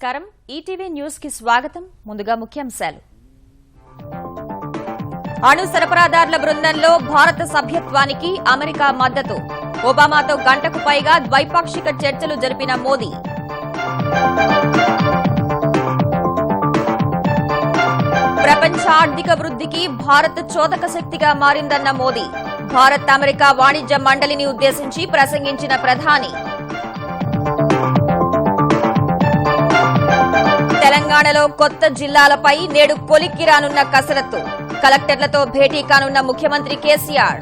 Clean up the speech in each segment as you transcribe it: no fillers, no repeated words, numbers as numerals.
నమస్కారం ETV news కి స్వాగతం ముందుగా ముఖ్యాంశాలు అణు సరఫరాదారుల బృందంలో భారత సభ్యత్వానికి అమెరికా మద్దతు ఒబామాతో గంటకు పైగా ద్వైపాక్షిక చర్చలు జరిపిన మోదీ ప్రపంచ ఆర్థిక వృద్ధికి భారత్ చోదక శక్తిగా మారిందన్న మోదీ భారత్ అమెరికా వాణిజ్య మండలిని ఉద్దేశించి ప్రసంగించిన ప్రధాని తెలంగాణలో కొత్త జిల్లాలపై నేడు కొలిక్కి రానున్న కసరత్తు కలెక్టర్లతో భేటీ కానున్న ముఖ్యమంత్రి కేసీఆర్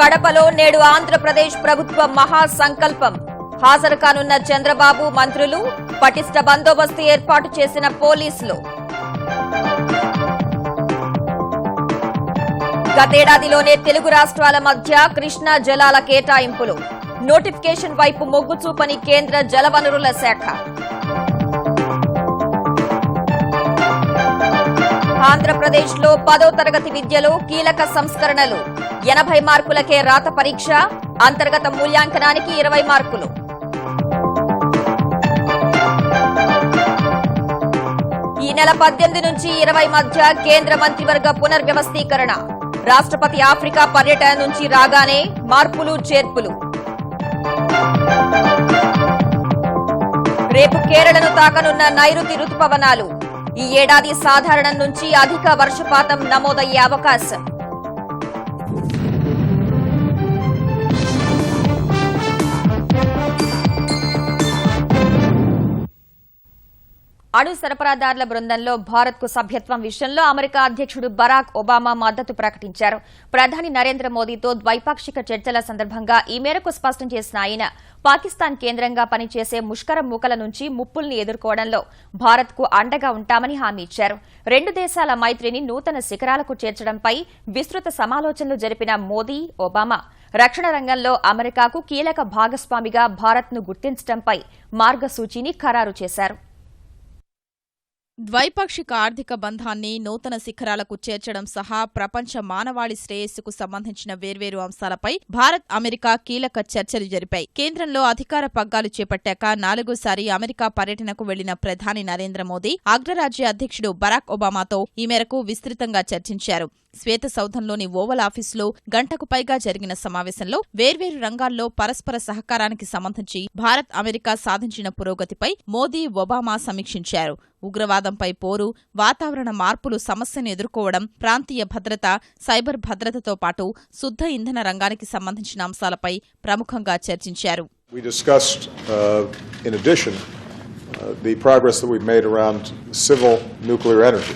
కడపలో నేడు ఆంధ్రప్రదేశ్ ప్రభుత్వ మహాసంకల్పం హాజరు కానున్న చంద్రబాబు మంత్రులు పటిష్ట బందోబస్తు ఏర్పాటు చేసిన పోలీసులు గతేడాదిలోనే తెలుగు రాష్ట్రాల మధ్య కృష్ణా జలాల కేటాయింపులు నోటిఫికేషన్ వైపు మొగ్గు చూపని కేంద్ర జలవనరుల శాఖ ఆంధ్రప్రదేశ్లో 10వ తరగతి విద్యలో కీలక సంస్కరణలు 80 మార్కులకే రాత పరీక్ష అంతర్గత మూల్యాంకనానికి 20 మార్కులు ఈ నెల 18 నుంచి 20 మధ్య కేంద్ర మంత్రివర్గ పునర్వ్యవస్థీకరణ రాష్ట్రపతి ఆఫ్రికా పర్యటన నుంచి రాగానే మార్పులు చేర్పులు రేపు కేరళను తాకనున్న నైరుతి రుతుపవనాలు ఈ ఏడాది సాధారణం నుంచి అధిక వర్షపాతం నమోదయ్యే అవకాశం అణు సరఫరాదారుల బృందంలో భారత్ కు సభ్యత్వం విషయంలో అమెరికా అధ్యక్షుడు బరాక్ ఒబామా మద్దతు ప్రకటించారు ప్రధాని నరేంద్ర మోదీతో ద్వైపాక్షిక చర్చల సందర్భంగా ఈ మేరకు స్పష్టం చేసిన ఆయన పాకిస్తాన్ కేంద్రంగా పనిచేసే ముష్కర మూకల నుంచి ముప్పుల్ని ఎదుర్కోవడంలో భారత్ కు అండగా ఉంటామని హామీ ఇచ్చారు రెండు దేశాల మైత్రిని నూతన శిఖరాలకు చేర్చడంపై విస్తృత సమాలోచనలు జరిపిన మోదీ ఒబామా రక్షణ రంగంలో అమెరికాకు కీలక భాగస్వామిగా భారత్ ను గుర్తించడంపై మార్గసూచీని ఖరారు చేశారు ద్వైపాక్షిక ఆర్థిక బంధాన్ని నూతన శిఖరాలకు చేర్చడం సహా ప్రపంచ మానవాళి శ్రేయస్సుకు సంబంధించిన వేర్వేరు అంశాలపై భారత్ అమెరికా కీలక చర్చలు జరిపాయి కేంద్రంలో అధికార పగ్గాలు చేపట్టాక 4సారి అమెరికా పర్యటనకు వెళ్లిన ప్రధాని నరేంద్ర మోదీ అగ్రరాజ్య అధ్యక్షుడు బరాక్ ఒబామాతో ఈ మేరకు విస్తృతంగా చర్చించారు శ్వేతసౌధంలోని ఓవల్ ఆఫీసులో గంటకు పైగా జరిగిన సమావేశంలో వేర్వేరు రంగాల్లో పరస్పర సహకారానికి సంబంధించి భారత్ అమెరికా సాధించిన పురోగతిపై మోదీ ఒబామా సమీక్షించారు ఉగ్రవాదంపై పోరు వాతావరణ మార్పులు సమస్యను ఎదుర్కోవడం ప్రాంతీయ భద్రత సైబర్ భద్రతతో పాటు శుద్ధ ఇంధన రంగానికి సంబంధించిన అంశాలపై ప్రముఖంగా చర్చించారు the progress that we've made around civil nuclear energy.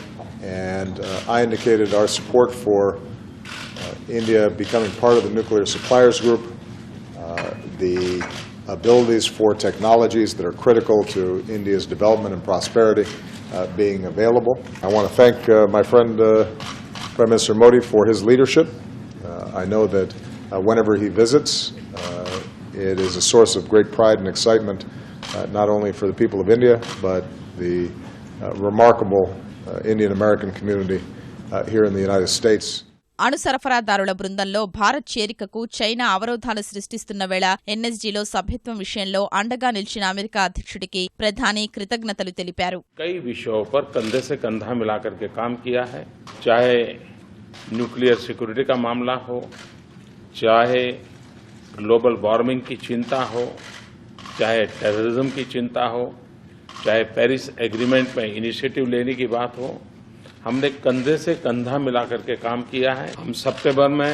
And I indicated our support for India becoming part of the nuclear suppliers group, the abilities for technologies that are critical to India's development and prosperity being available. I want to thank my friend Prime Minister Modi for his leadership. I know that whenever he visits, it is a source of great pride and excitement, not only for the people of India, but the remarkable Indian American community here in the United States. అణు సరఫరాదారుల బృందంలో Bharat చేరికకు China అవరోధాలు సృష్టిస్తున్న వేళ ఎన్ఎస్జీలో సభ్యత్వం విషయంలో అండగా నిలిచిన America అధ్యక్షుడికి ప్రధాని కృతజ్ఞతలు తెలిపారు कई विषयों पर कंधे से कंधा मिलाकर के काम किया है चाहे न्यूक्लियर सिक्योरिटी का मामला हो चाहे ग्लोबल वार्मिंग की चिंता हो चाहे टेररिज्म की चिंता हो चाहे पेरिस एग्रीमेंट में इनिशिएटिव लेने की बात हो हमने कंधे से कंधा मिलाकर के काम किया है हम सितंबर में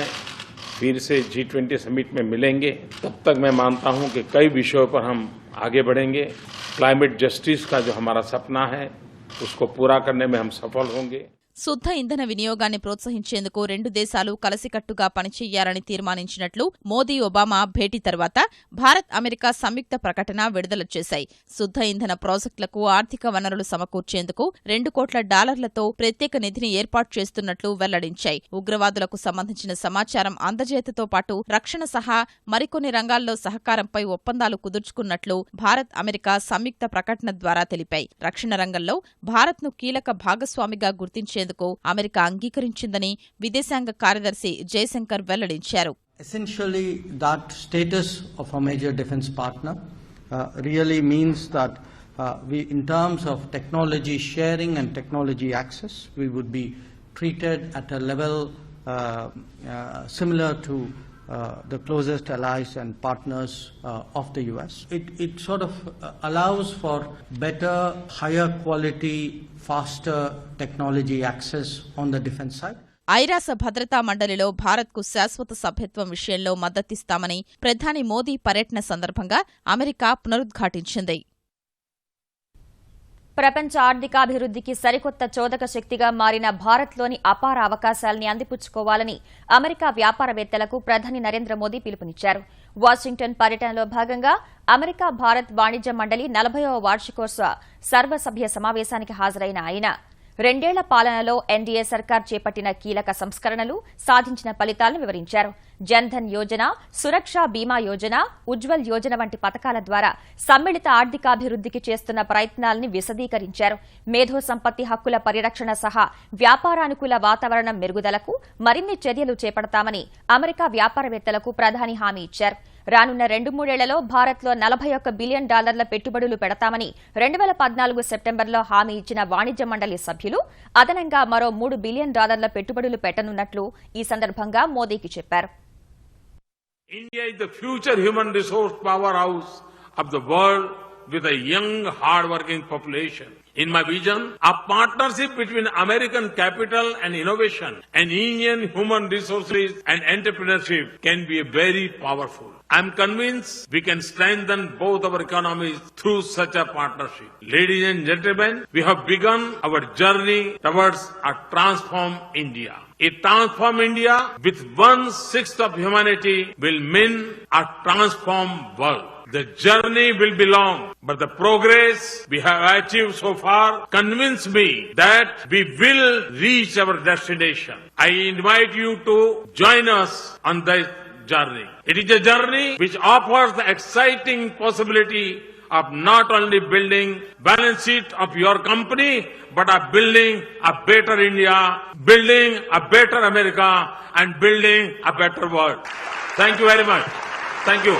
फिर से G20 समिट में मिलेंगे तब तक मैं मानता हूं कि कई विषयों पर हम आगे बढ़ेंगे क्लाइमेट जस्टिस का जो हमारा सपना है उसको पूरा करने में हम सफल होंगे శుద్ధ ఇంధన వినియోగాన్ని ప్రోత్సహించేందుకు రెండు దేశాలు కలసికట్టుగా పనిచేయాలని తీర్మానించినట్లు మోదీ ఒబామా భేటీ తర్వాత భారత్ అమెరికా సంయుక్త ప్రకటన విడుదల చేశాయి శుద్ధ ఇంధన ప్రాజెక్టులకు ఆర్థిక వనరులు సమకూర్చేందుకు $2 కోట్ల ప్రత్యేక నిధిని ఏర్పాటు చేస్తున్నట్లు వెల్లడించాయి ఉగ్రవాదులకు సంబంధించిన సమాచారం అందజేతతో పాటు రక్షణ సహా మరికొన్ని రంగాల్లో సహకారంపై ఒప్పందాలు కుదుర్చుకున్నట్లు భారత్ అమెరికా సంయుక్త ప్రకటన ద్వారా తెలిపాయి రక్షణ రంగంలో భారత్ను కీలక భాగస్వామిగా గుర్తించే అమెరికా అంగీకరించిందని విదేశాంగ కార్యదర్శి జయశంకర్ వెల్లడించారు Essentially, that status of a major defense partner really means that we, in terms of technology sharing and technology access, we would be treated at a level similar to the closest allies and partners of the US. It sort of allows for better, higher quality, faster technology access on the defense side. ఐరాస భద్రతా మండలిలో భారత్కు శాశ్వత సభ్యత్వం విషయంలో మద్దతిస్తామని ప్రధాని మోదీ పర్యటన సందర్భంగా America పునరుద్ఘాటించింది. ప్రపంచ ఆర్థికాభివృద్ధికి సరికొత్త చోదక శక్తిగా మారిన భారత్లోని అపార అవకాశాలని అందిపుచ్చుకోవాలని అమెరికా వ్యాపారవేత్తలకు ప్రధాని నరేంద్ర మోదీ పిలుపునిచ్చారు. వాషింగ్టన్ పర్యటనలో భాగంగా అమెరికా భారత్ వాణిజ్య మండలి 40వ వార్షికోత్సవ సర్వసభ్య సమావేశానికి హాజరైన ఆయన 2 ఏళ్ల పాలనలో ఎన్డీఏ సర్కార్ చేపట్టిన కీలక సంస్కరణలు, సాధించిన ఫలితాలను వివరించారు. జన్ధన్ యోజన, సురక్ష బీమా యోజన, ఉజ్వల్ యోజన వంటి పథకాల ద్వారా సమ్మిళిత ఆర్థికాభివృద్ధికి చేస్తున్న ప్రయత్నాలని విశదీకరించారు. మేధో సంపత్తి హక్కుల పరిరక్షణ సహా వ్యాపారానుకూల వాతావరణం మెరుగుదలకు మరిన్ని చర్యలు చేపడతామని అమెరికా వ్యాపారవేత్తలకు ప్రధాని హామీ ఇచ్చారు. రానున్న 2-3 ఏళ్లలో భారత్లో $41 బిలియన్ పెట్టుబడులు పెడతామని 2014 సెప్టెంబర్లో హామీ ఇచ్చిన వాణిజ్య మండలి సభ్యులు అదనంగా మరో $3 బిలియన్ పెట్టుబడులు పెట్టనున్నట్లు ఈ సందర్భంగా మోదీకి చెప్పారు. India is the future human resource powerhouse of the world with a young, hard-working population. In my vision, a partnership between American capital and innovation and Indian human resources and entrepreneurship can be very powerful. I am convinced we can strengthen both our economies through such a partnership. Ladies and gentlemen, we have begun our journey towards a transformed India. A transformed India with 1/6 of humanity will mean a transformed world. The journey will be long, but the progress we have achieved so far convince me that we will reach our destination. I invite you to join us on this journey. It is a journey which offers the exciting possibility of not only building balance sheet of your company, but of building a better India, building a better America, and building a better world. Thank you very much. Thank you.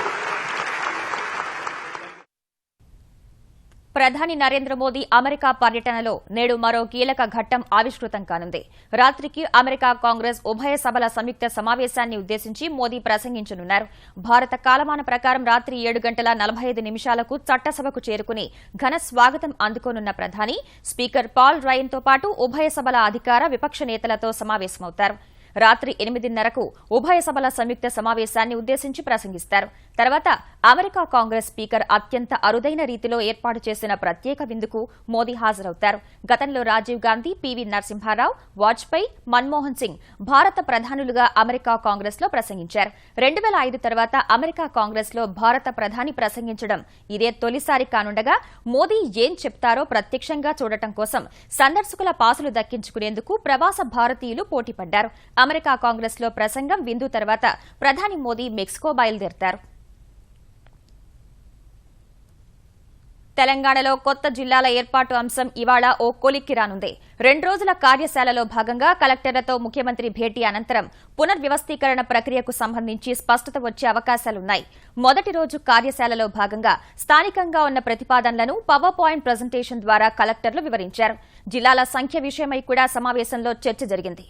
ప్రధాని Narendra Modi America పర్యటనలో నేడు మరో కీలక ఘట్టం ఆవిష్కృతం కానుంది. రాత్రికి America Congress ఉభయ సభల సంయుక్త సమావేశాన్ని ఉద్దేశించి మోదీ ప్రసంగించనున్నారు. భారత కాలమాన ప్రకారం రాత్రి 7:45 చట్టసభకు చేరుకుని ఘన స్వాగతం అందుకోనున్న ప్రధాని స్పీకర్ పాల్ రైన్తో పాటు ఉభయ సభల అధికార విపక్ష నేతలతో సమావేశమవుతారు. రాత్రి 8:30కు ఉభయ సభల సంయుక్త సమావేశాన్ని ఉద్దేశించి ప్రసంగిస్తారు. తర్వాత అమెరికా కాంగ్రెస్ స్పీకర్ అత్యంత అరుదైన రీతిలో ఏర్పాటు చేసిన ప్రత్యేక విందుకు మోదీ హాజరవుతారు. గతంలో రాజీవ్ గాంధీ, పివి నరసింహారావు, వాజ్పేయి, మన్మోహన్ సింగ్ భారత ప్రధానులుగా అమెరికా కాంగ్రెస్ లో ప్రసంగించారు. 2005 తర్వాత అమెరికా కాంగ్రెస్ లో భారత ప్రధాని ప్రసంగించడం ఇదే తొలిసారి కానుండగా మోదీ ఏం చెప్తారో ప్రత్యక్షంగా చూడటం కోసం సందర్శకుల పాసులు దక్కించుకునేందుకు ప్రవాస భారతీయులు పోటీపడ్డారు. అమెరికా కాంగ్రెస్ లో ప్రసంగం, విందు తర్వాత ప్రధాని మోదీ మెక్సికో బయలుదేరతారు. తెలంగాణలో కొత్త జిల్లాల ఏర్పాటు అంశం ఇవాళ ఓ కొలిక్కి రానుంది. 2 రోజుల కార్యశాలలో భాగంగా కలెక్టర్లతో ముఖ్యమంత్రి భేటీ అనంతరం పునర్వ్యవస్థీకరణ ప్రక్రియకు సంబంధించి స్పష్టత వచ్చే అవకాశాలున్నాయి. మొదటి రోజు కార్యశాలలో భాగంగా స్థానికంగా ఉన్న ప్రతిపాదనలను పవర్ పాయింట్ ప్రజెంటేషన్ ద్వారా కలెక్టర్లు వివరించారు. జిల్లాల సంఖ్య విషయమై కూడా సమావేశంలో చర్చ జరిగింది.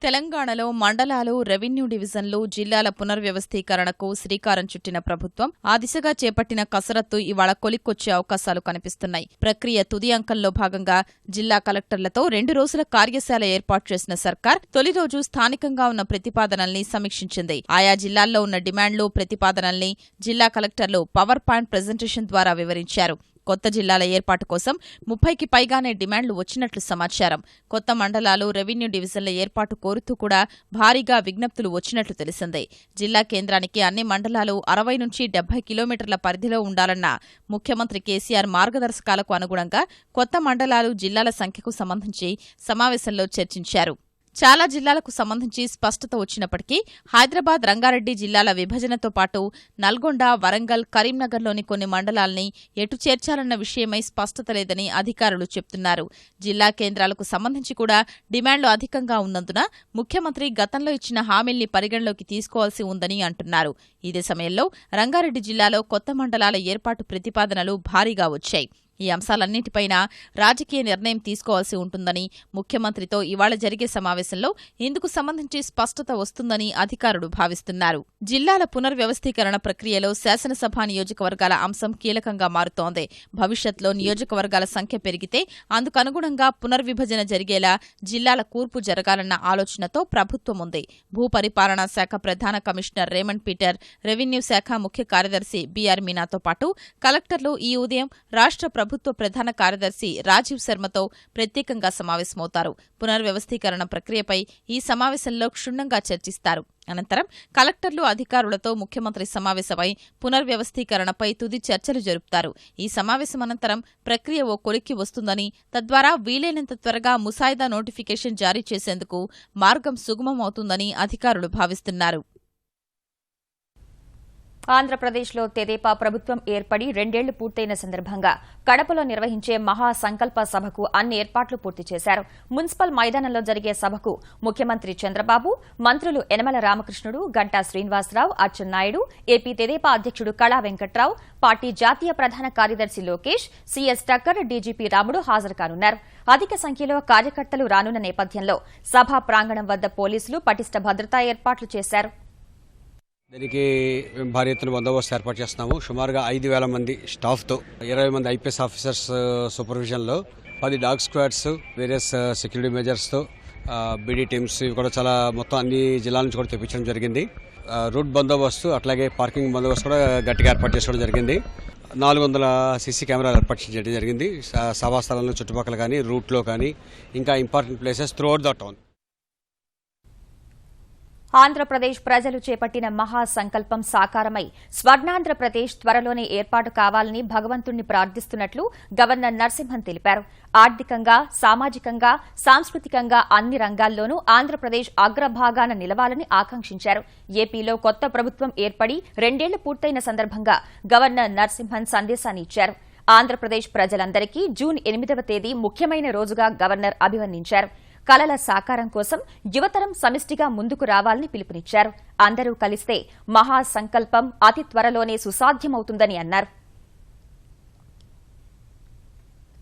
తెలంగాణలో మండలాలు, రెవెన్యూ డివిజన్లు, జిల్లాల పునర్వ్యవస్థీకరణకు శ్రీకారం చుట్టిన ప్రభుత్వం ఆ దిశగా చేపట్టిన కసరత్తు ఇవాళ కొలిక్కొచ్చే అవకాశాలు కనిపిస్తున్నాయి. ప్రక్రియ తుది అంకంలో భాగంగా జిల్లా కలెక్టర్లతో 2 రోజుల కార్యశాల ఏర్పాటు చేసిన సర్కార్ తొలి రోజు స్థానికంగా ఉన్న ప్రతిపాదనల్ని సమీక్షించింది. ఆయా జిల్లాల్లో ఉన్న డిమాండ్లు, ప్రతిపాదనల్ని జిల్లా కలెక్టర్లు పవర్ పాయింట్ ప్రెజెంటేషన్ ద్వారా వివరించారు. కొత్త జిల్లాల ఏర్పాటు కోసం 30కి పైగానే డిమాండ్లు వచ్చినట్లు సమాచారం. కొత్త మండలాలు, రెవెన్యూ డివిజన్ల ఏర్పాటు కోరుతూ కూడా భారీగా విజ్ఞప్తులు వచ్చినట్లు తెలిసింది. జిల్లా కేంద్రానికి అన్ని మండలాలు 60 నుంచి 70 కిలోమీటర్ల పరిధిలో ఉండాలన్న ముఖ్యమంత్రి కేసీఆర్ మార్గదర్శకాలకు అనుగుణంగా కొత్త మండలాలు, జిల్లాల సంఖ్యకు సంబంధించి సమావేశంలో చర్చించారు. చాలా జిల్లాలకు సంబంధించి స్పష్టత వచ్చినప్పటికీ హైదరాబాద్, రంగారెడ్డి జిల్లాల విభజనతో పాటు నల్గొండ, వరంగల్, కరీంనగర్లోని కొన్ని మండలాల్ని ఎటు చేర్చాలన్న విషయమై స్పష్టత లేదని అధికారులు చెప్తున్నారు. జిల్లా కేంద్రాలకు సంబంధించి కూడా డిమాండ్లు అధికంగా ఉన్నందున ముఖ్యమంత్రి గతంలో ఇచ్చిన హామీల్ని పరిగణలోకి తీసుకోవాల్సి ఉందని అంటున్నారు. ఇదే సమయంలో రంగారెడ్డి జిల్లాలో కొత్త మండలాల ఏర్పాటు ప్రతిపాదనలు భారీగా వచ్చాయి. ఈ అంశాలన్నింటిపైనా రాజకీయ నిర్ణయం తీసుకోవాల్సి ఉంటుందని ముఖ్యమంత్రితో ఇవాళ జరిగే సమావేశంలో ఇందుకు సంబంధించి స్పష్టత వస్తుందని అధికారులు భావిస్తున్నారు. జిల్లాల పునర్వ్యవస్థీకరణ ప్రక్రియలో శాసనసభ నియోజకవర్గాల అంశం కీలకంగా మారుతోంది. భవిష్యత్లో నియోజకవర్గాల సంఖ్య పెరిగితే అందుకనుగుణంగా పునర్విభజన జరిగేలా జిల్లాల కూర్పు జరగాలన్న ఆలోచనతో ప్రభుత్వం ఉంది. భూపరిపాలనా శాఖ ప్రధాన కమిషనర్ రేమండ్ పీటర్, రెవెన్యూ శాఖ ముఖ్య కార్యదర్శి బీఆర్ మీనాతో పాటు కలెక్టర్లు ఈ ఉదయం రాష్ట్ర ప్రభుత్వ ప్రధాన కార్యదర్శి రాజీవ్ శర్మతో ప్రత్యేకంగా సమావేశమవుతారు. పునర్వ్యవస్థీకరణ ప్రక్రియపై ఈ సమావేశంలో క్షుణ్ణంగా చర్చిస్తారు. అనంతరం కలెక్టర్లు, అధికారులతో ముఖ్యమంత్రి సమావేశమై పునర్వ్యవస్థీకరణపై తుది చర్చలు జరుపుతారు. ఈ సమావేశం అనంతరం ప్రక్రియ ఓ కొలిక్కి వస్తుందని, తద్వారా వీలైనంత త్వరగా ముసాయిదా నోటిఫికేషన్ జారీ చేసేందుకు మార్గం సుగమమవుతుందని అధికారులు భావిస్తున్నారు. ఆంధ్రప్రదేశ్లో తెదేపా ప్రభుత్వం ఏర్పడి 2 ఏళ్లు పూర్తయిన సందర్భంగా కడపలో నిర్వహించే మహాసంకల్ప సభకు అన్ని ఏర్పాట్లు పూర్తి చేశారు. మున్సిపల్ మైదానంలో జరిగే సభకు ముఖ్యమంత్రి చంద్రబాబు, మంత్రులు యనమల రామకృష్ణుడు, గంటా శ్రీనివాసరావు, అచ్చెన్నాయుడు, ఏపీ తెదేపా అధ్యక్షుడు కళా వెంకట్రావు, పార్టీ జాతీయ ప్రధాన కార్యదర్శి లోకేష్, సీఎస్ టక్కర్, డీజీపీ రాముడు హాజరు కానున్నారు. అధిక సంఖ్యలో కార్యకర్తలు రానున్న నేపథ్యంలో సభా ప్రాంగణం వద్ద పోలీసులు పటిష్ట భద్రతా ఏర్పాట్లు చేశారు. దీనికి భారీ ఎత్తున బందోబస్తు ఏర్పాటు చేస్తున్నాము. సుమారుగా 5,000 మంది స్టాఫ్తో 20 మంది ఐపీఎస్ ఆఫీసర్స్ సూపర్విజన్లో 10 డాగ్ స్క్వాడ్స్, వేరియస్ సెక్యూరిటీ మెజర్స్తో బీడీ టీమ్స్ ఇవి కూడా చాలా మొత్తం అన్ని జిల్లాల నుంచి కూడా తెప్పించడం జరిగింది. రూట్ బందోబస్తు అట్లాగే పార్కింగ్ బందోబస్తు కూడా గట్టిగా ఏర్పాటు చేసుకోవడం జరిగింది. 400 సీసీ కెమెరాలు ఏర్పాటు చేయడం జరిగింది. సభాస్థలంలో చుట్టుపక్కల కానీ, రూట్లో కానీ, ఇంకా important places throughout the town. Andhra Pradesh ప్రజలు చేపట్టిన మహాసంకల్పం సాకారమై స్వర్ణాంధ్రప్రదేశ్ త్వరలోనే ఏర్పాటు కావాలని భగవంతుణ్ణి ప్రార్థిస్తున్నట్లు గవర్నర్ నరసింహన్ తెలిపారు. ఆర్థికంగా, సామాజికంగా, సాంస్కృతికంగా అన్ని రంగాల్లోనూ ఆంధ్రప్రదేశ్ అగ్రభాగాన నిలవాలని ఆకాంక్షించారు. ఏపీలో కొత్త ప్రభుత్వం ఏర్పడి 2 ఏళ్లు పూర్తయిన సందర్భంగా గవర్నర్ నరసింహన్ సందేశాన్ని ఇచ్చారు. ఆంధ్రప్రదేశ్ ప్రజలందరికీ జూన్ 8వ తేదీ ముఖ్యమైన రోజుగా గవర్నర్ అభివర్ణించారు. కలల సాకారం కోసం యువతరం సమిష్టిగా ముందుకు రావాలని పిలుపునిచ్చారు. అందరూ కలిస్తే మహాసంకల్పం అతి త్వరలోనే సుసాధ్యమవుతుందని అన్నారు.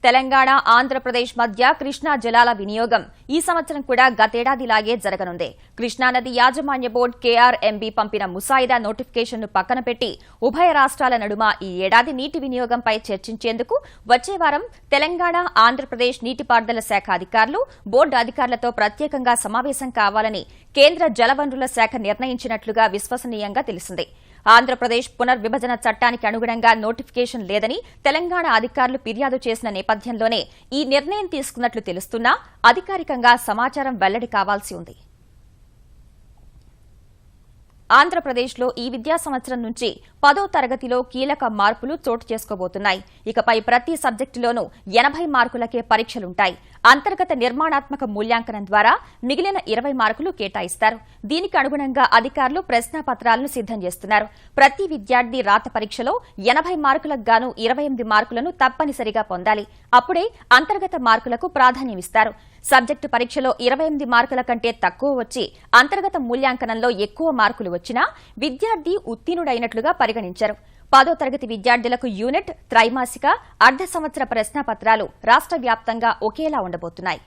తెలంగాణ, ఆంధ్రప్రదేశ్ మధ్య కృష్ణా జలాల వినియోగం ఈ సంవత్సరం కూడా గతేడాదిలాగే జరగనుంది. కృష్ణానది యాజమాన్య బోర్డు కేఆర్ఎంబీ పంపిన ముసాయిదా నోటిఫికేషన్ను పక్కన పెట్టి ఉభయ రాష్ట్రాల నడుమ ఈ ఏడాది నీటి వినియోగంపై చర్చించేందుకు వచ్చే వారం తెలంగాణ, ఆంధ్రప్రదేశ్ నీటిపారుదల శాఖ అధికారులు, బోర్డు అధికారులతో ప్రత్యేకంగా సమావేశం కావాలని కేంద్ర జలవనరుల శాఖ నిర్ణయించినట్లుగా విశ్వసనీయంగా తెలిసింది. ఆంధ్రప్రదేశ్ పునర్విభజన చట్టానికి అనుగుణంగా నోటిఫికేషన్ లేదని తెలంగాణ అధికారులు ఫిర్యాదు చేసిన నేపథ్యంలోనే ఈ నిర్ణయం తీసుకున్నట్లు తెలుస్తున్నా అధికారికంగా సమాచారం వెల్లడి కావాల్సి ఉంది. ఆంధ్రప్రదేశ్లో ఈ విద్యా సంవత్సరం నుంచి 10వ తరగతిలో కీలక మార్పులు చోటు చేసుకోబోతున్నాయి. ఇకపై ప్రతి సబ్జెక్టులోనూ 80 మార్కులకే పరీక్షలుంటాయి. అంతర్గత నిర్మాణాత్మక మూల్యాంకనం ద్వారా మిగిలిన 20 మార్కులు కేటాయిస్తారు. దీనికి అనుగుణంగా అధికారులు ప్రశ్నాపత్రాలను సిద్దం చేస్తున్నారు. ప్రతి విద్యార్థి రాత పరీక్షలో 80 మార్కులకు గాను 28 మార్కులను తప్పనిసరిగా పొందాలి. అప్పుడే అంతర్గత మార్కులకు ప్రాధాన్యమిస్తారు. సబ్జెక్టు పరీక్షలో 28 మార్కుల కంటే తక్కువ వచ్చి అంతర్గత మూల్యాంకనంలో ఎక్కువ మార్కులు వచ్చినా విద్యార్థి ఉత్తీర్ణుడైనట్లుగా పరిగణించారు. 10వ తరగతి విద్యార్థులకు యూనిట్, త్రైమాసిక, అర్ధ సంవత్సర ప్రశ్నాపత్రాలు రాష్ట్ర వ్యాప్తంగా ఒకేలా ఉండబోతున్నాయి.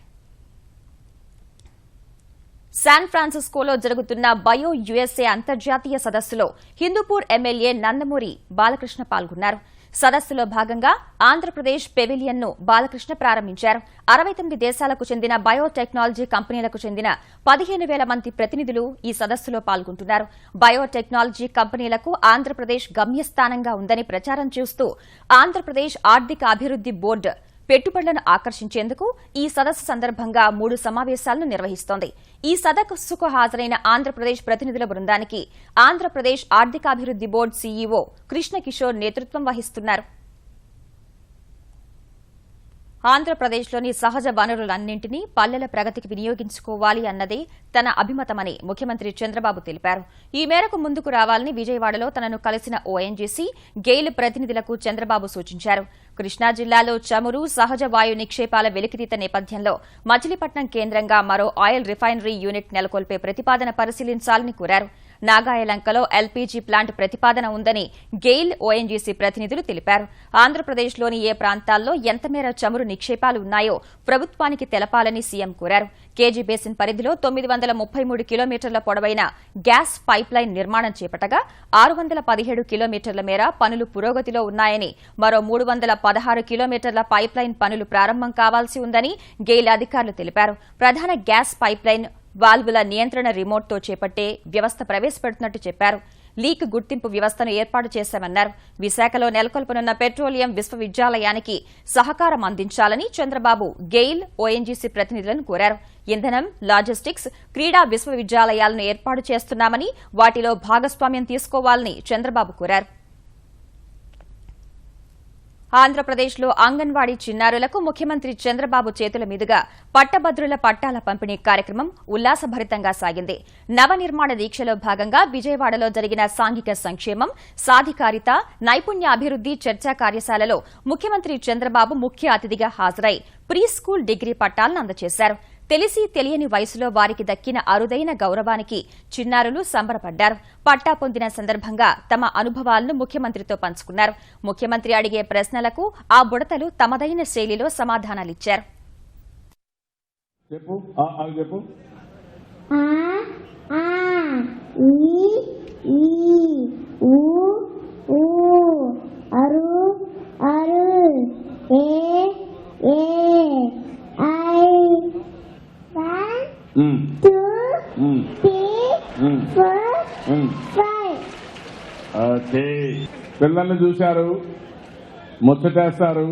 శాన్ ఫ్రాన్సిస్కోలో జరుగుతున్న బయో యుఎస్ఏ అంతర్జాతీయ సదస్సులో హిందూపూర్ ఎమ్మెల్యే నందమూరి బాలకృష్ణ పాల్గొన్నారు. సదస్సులో భాగంగా ఆంధ్రప్రదేశ్ పెవిలియన్ను బాలకృష్ణ ప్రారంభించారు. 69 దేశాలకు చెందిన బయోటెక్నాలజీ కంపెనీలకు చెందిన 15,000 మంది ప్రతినిధులు ఈ సదస్సులో పాల్గొంటున్నారు. బయోటెక్నాలజీ కంపెనీలకు ఆంధ్రప్రదేశ్ గమ్యస్థానంగా ఉందని ప్రచారం చేస్తూ ఆంధ్రప్రదేశ్ ఆర్థిక అభివృద్ది బోర్డు పెట్టుబడులను ఆకర్షించేందుకు ఈ సదస్సు సందర్భంగా 3 సమావేశాలను నిర్వహిస్తోంది. ఈ సదస్సుకు హాజరైన ఆంధ్రప్రదేశ్ ప్రతినిధుల బృందానికి ఆంధ్రప్రదేశ్ ఆర్థికాభివృద్ది బోర్డు సీఈఓ కృష్ణ కిషోర్ నేతృత్వం వహిస్తున్నారు. ఆంధ్రప్రదేశ్లోని సహజ వనరులన్నింటినీ పల్లెల ప్రగతికి వినియోగించుకోవాలి అన్నదే తన అభిమతమని ముఖ్యమంత్రి చంద్రబాబు తెలిపారు. ఈ మేరకు ముందుకు రావాలని విజయవాడలో తనను కలిసిన ఓఎన్జీసీ, గెయిల్ ప్రతినిధులకు చంద్రబాబు సూచించారు. కృష్ణా జిల్లాలో చమురు, సహజ వాయు నిక్షేపాల వెలికితీత నేపథ్యంలో మచిలీపట్నం కేంద్రంగా మరో ఆయిల్ రిఫైనరీ యూనిట్ నెలకొల్పే ప్రతిపాదన పరిశీలించాలని కోరారు. నాగాయలంకలో ఎల్పీజీ ప్లాంట్ ప్రతిపాదన ఉందని గెయిల్, ఓఎన్జీసీ ప్రతినిధులు తెలిపారు. ఆంధ్రప్రదేశ్లోని ఏ ప్రాంతాల్లో ఎంతమేర చమురు నిక్షేపాలు ఉన్నాయో ప్రభుత్వానికి తెలపాలని సీఎం కోరారు. కేజీ బేసిన్ పరిధిలో 933 కిలోమీటర్ల పొడవైన గ్యాస్ పైప్లైన్ నిర్మాణం చేపట్టగా 617 కిలోమీటర్ల మేర పనులు పురోగతిలో ఉన్నాయని, మరో 316 కిలోమీటర్ల పైప్లైన్ పనులు ప్రారంభం కావాల్సి ఉందని గెయిల్ అధికారులు తెలిపారు. ప్రధాన గ్యాస్ పైప్లైన్ వాల్వుల నియంత్రణ రిమోట్తో చేపట్టే వ్యవస్థ ప్రవేశపెడుతున్నట్టు చెప్పారు. లీక్ గుర్తింపు వ్యవస్థను ఏర్పాటు చేశామన్నారు. విశాఖలో నెలకొల్పనున్న పెట్రోలియం విశ్వవిద్యాలయానికి సహకారం అందించాలని చంద్రబాబు గెయిల్, ఓఎన్జీసీ ప్రతినిధులను కోరారు. ఇంధనం, లాజిస్టిక్స్, క్రీడా విశ్వవిద్యాలయాలను ఏర్పాటు చేస్తున్నామని, వాటిలో భాగస్వామ్యం తీసుకోవాలని చంద్రబాబు కోరారు. ఆంధ్రప్రదేశ్లో అంగన్వాడీ చిన్నారులకు ముఖ్యమంత్రి చంద్రబాబు చేతుల మీదుగా పట్టభద్రుల పట్టాల పంపిణీ కార్యక్రమం ఉల్లాసభరితంగా సాగింది. నవనిర్మాణ దీక్షలో భాగంగా విజయవాడలో జరిగిన సాంఘిక సంక్షేమం, సాధికారిత, నైపుణ్య అభివృద్ది చర్చా కార్యశాలలో ముఖ్యమంత్రి చంద్రబాబు ముఖ్య అతిథిగా హాజరై ప్రీ స్కూల్ డిగ్రీ పట్టాలను అందజేశారు. తెలిసి తెలియని వయసులో వారికి దక్కిన అరుదైన గౌరవానికి చిన్నారులు సంబరపడ్డారు. పట్టా పొందిన సందర్భంగా తమ అనుభవాలను ముఖ్యమంత్రితో పంచుకున్నారు. ముఖ్యమంత్రి అడిగే ప్రశ్నలకు ఆ బుడతలు తమదైన శైలిలో సమాధానాలిచ్చారు. పిల్లల్ని చూశారు, ముచ్చటేస్తారు.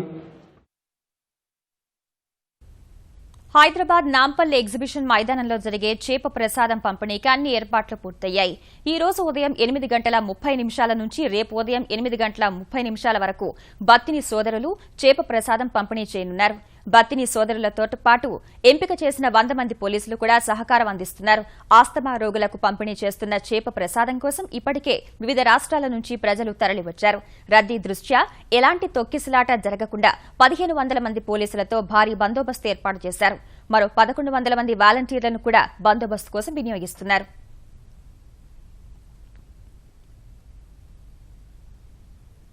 హైదరాబాద్ నాంపల్లి ఎగ్జిబిషన్ మైదానంలో జరిగే చేప ప్రసాదం పంపిణీకి అన్ని ఏర్పాట్లు పూర్తయ్యాయి. ఈ రోజు ఉదయం 8:30 నుంచి రేపు ఉదయం 8:30 వరకు బత్తిని సోదరులు చేప ప్రసాదం పంపిణీ చేయనున్నారు. బత్తిని సోదరులతో పాటు ఎంపిక చేసిన 100 మంది పోలీసులు కూడా సహకారం అందిస్తున్నారు. ఆస్తమా రోగులకు పంపిణీ చేస్తున్న చేప ప్రసాదం కోసం ఇప్పటికే వివిధ రాష్ట్రాల నుంచి ప్రజలు తరలివచ్చారు. రద్దీ దృష్ట్యా ఎలాంటి తొక్కిసలాట జరగకుండా 1500 మంది పోలీసులతో భారీ బందోబస్తు ఏర్పాటు చేశారు. మరో 1100 మంది వాలంటీర్లను కూడా బందోబస్తు కోసం వినియోగిస్తున్నారు.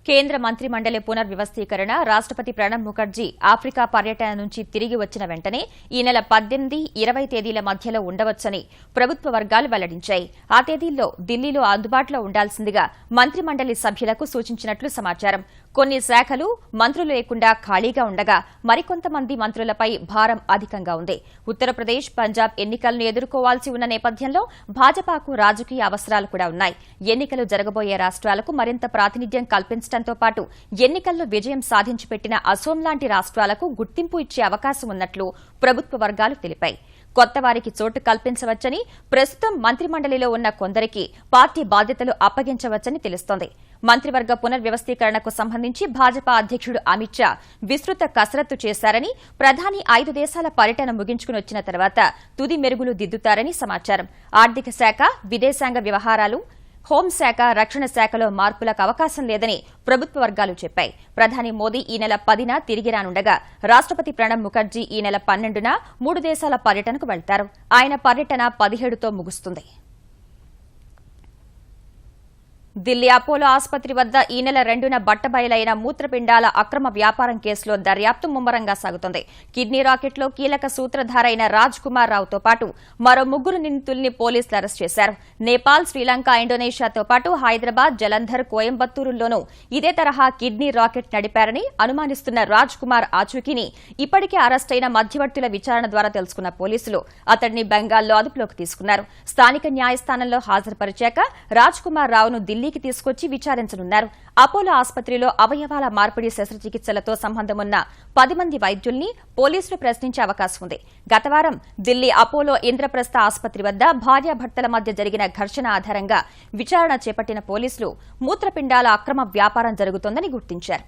కేంద్ర మంత్రి మండలి పునర్వ్యవస్థీకరణ, రాష్టపతి ప్రణబ్ ముఖర్జీ ఆఫ్రికా పర్యటన నుంచి తిరిగి వచ్చిన వెంటనే ఈ నెల 18, 20 తేదీల మధ్యలో ఉండవచ్చని ప్రభుత్వ వర్గాలు వెల్లడించాయి. ఆ తేదీల్లో ఢిల్లీలో అందుబాటులో ఉండాల్సిందిగా మంత్రి మండలి సభ్యులకు సూచించినట్లు సమాచారం. కొన్ని శాఖలు మంత్రులు లేకుండా ఖాళీగా ఉండగా మరికొంతమంది మంత్రులపై భారం అధికంగా ఉంది. ఉత్తరప్రదేశ్, పంజాబ్ ఎన్నికలను ఎదుర్కోవాల్సి ఉన్న నేపథ్యంలో భాజపాకు రాజకీయ అవసరాలు కూడా ఉన్నాయి. ఎన్నికలు జరగబోయే రాష్ట్రాలకు మరింత ప్రాతినిధ్యం కల్పించడంతో పాటు ఎన్నికల్లో విజయం సాధించి పెట్టిన అసోం లాంటి రాష్ట్రాలకు గుర్తింపు ఇచ్చే అవకాశం ఉన్నట్లు ప్రభుత్వ వర్గాలు తెలిపాయి. కొత్త వారికి చోటు కల్పించవచ్చని, ప్రస్తుతం మంత్రిమండలిలో ఉన్న కొందరికి పార్టీ బాధ్యతలు అప్పగించవచ్చని తెలుస్తోంది. మంత్రివర్గ పునర్వ్యవస్థీకరణకు సంబంధించి భాజపా అధ్యక్షుడు అమిత్ షా విస్తృత కసరత్తు చేశారని, ప్రధాని 5 దేశాల పర్యటన ముగించుకుని వచ్చిన తర్వాత తుది మెరుగులు దిద్దుతారని సమాచారం. ఆర్థిక శాఖ, విదేశాంగ వ్యవహారాలు, హోంశాఖ, రక్షణ శాఖలో మార్పులకు అవకాశం లేదని ప్రభుత్వ వర్గాలు చెప్పాయి. ప్రధాని మోదీ ఈ నెల 10న తిరిగి రానుండగా రాష్టపతి ప్రణబ్ ముఖర్జీ ఈ నెల 12న 3 దేశాల పర్యటనకు వెళ్తారు. ఆయన పర్యటన 17తో ముగుస్తుంది. ఢిల్లీ అపోలో ఆసుపత్రి వద్ద ఈ నెల 2న బట్టబయలైన మూత్రపిండాల అక్రమ వ్యాపారం కేసులో దర్యాప్తు ముమ్మరంగా సాగుతోంది. కిడ్నీ రాకెట్లో కీలక సూత్రధారైన రాజ్ కుమార్ రావుతో పాటు మరో 3 నిందితుల్ని పోలీసులు అరెస్ట్ చేశారు. నేపాల్, శ్రీలంక, ఇండోనేషియాతో పాటు హైదరాబాద్, జలంధర్, కోయంబత్తూరుల్లోనూ ఇదే తరహా కిడ్నీ రాకెట్ నడిపారని అనుమానిస్తున్న రాజ్ కుమార్ ఆచూకీని ఇప్పటికే అరెస్టైన మధ్యవర్తుల విచారణ ద్వారా తెలుసుకున్న పోలీసులు అతడిని బెంగాల్లో అదుపులోకి తీసుకున్నారు. స్థానిక న్యాయస్థానంలో హాజరుపరిచాక రాజ్ కుమార్ రావును ఢిల్లీకి తీసుకొచ్చి విచారించనున్నారు. అపోలో ఆసుపత్రిలో అవయవాల మార్పిడి శస్త్రచికిత్సలతో సంబంధమున్న 10 మంది వైద్యుల్ని పోలీసులు ప్రశ్నించే అవకాశం ఉంది. గత వారం ఢిల్లీ అపోలో ఇంద్రప్రస్థ ఆసుపత్రి వద్ద భార్యాభర్తల మధ్య జరిగిన ఘర్షణ ఆధారంగా విచారణ చేపట్టిన పోలీసులు మూత్రపిండాల అక్రమ వ్యాపారం జరుగుతోందని గుర్తించారు.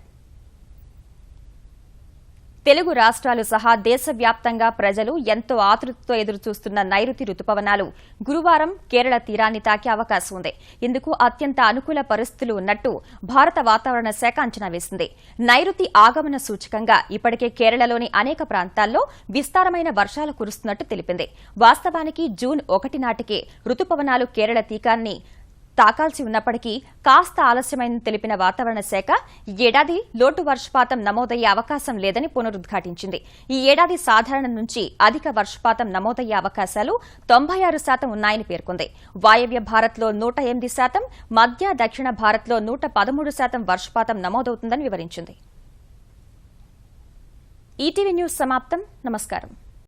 తెలుగు రాష్ట్రాలు సహా దేశవ్యాప్తంగా ప్రజలు ఎంతో ఆతృతతో ఎదురుచూస్తున్న నైరుతి రుతుపవనాలు గురువారం కేరళ తీరాన్ని తాకే అవకాశం ఉంది. ఇందుకు అత్యంత అనుకూల పరిస్థితులు ఉన్నట్టు భారత వాతావరణ శాఖ అంచనా వేసింది. నైరుతి ఆగమన సూచకంగా ఇప్పటికే కేరళలోని అనేక ప్రాంతాల్లో విస్తారమైన వర్షాలు కురుస్తున్నట్టు తెలిపింది. వాస్తవానికి జూన్ 1 నాటికే రుతుపవనాలు కేరళ తీరాన్ని తాకాల్సి ఉన్నప్పటికీ కాస్త ఆలస్యమైందని తెలిపిన వాతావరణ శాఖ ఈ ఏడాది లోటు వర్షపాతం నమోదయ్యే అవకాశం లేదని పునరుద్ఘాటించింది. ఈ ఏడాది సాధారణం నుంచి అధిక వర్షపాతం నమోదయ్యే అవకాశాలు 96% ఉన్నాయని పేర్కొంది. వాయవ్య భారత్లో 108%, మధ్య దక్షిణ భారత్లో 113% వర్షపాతం నమోదవుతుందని వివరించింది. ఈటీవీ న్యూస్ సమాప్తం. నమస్కారం.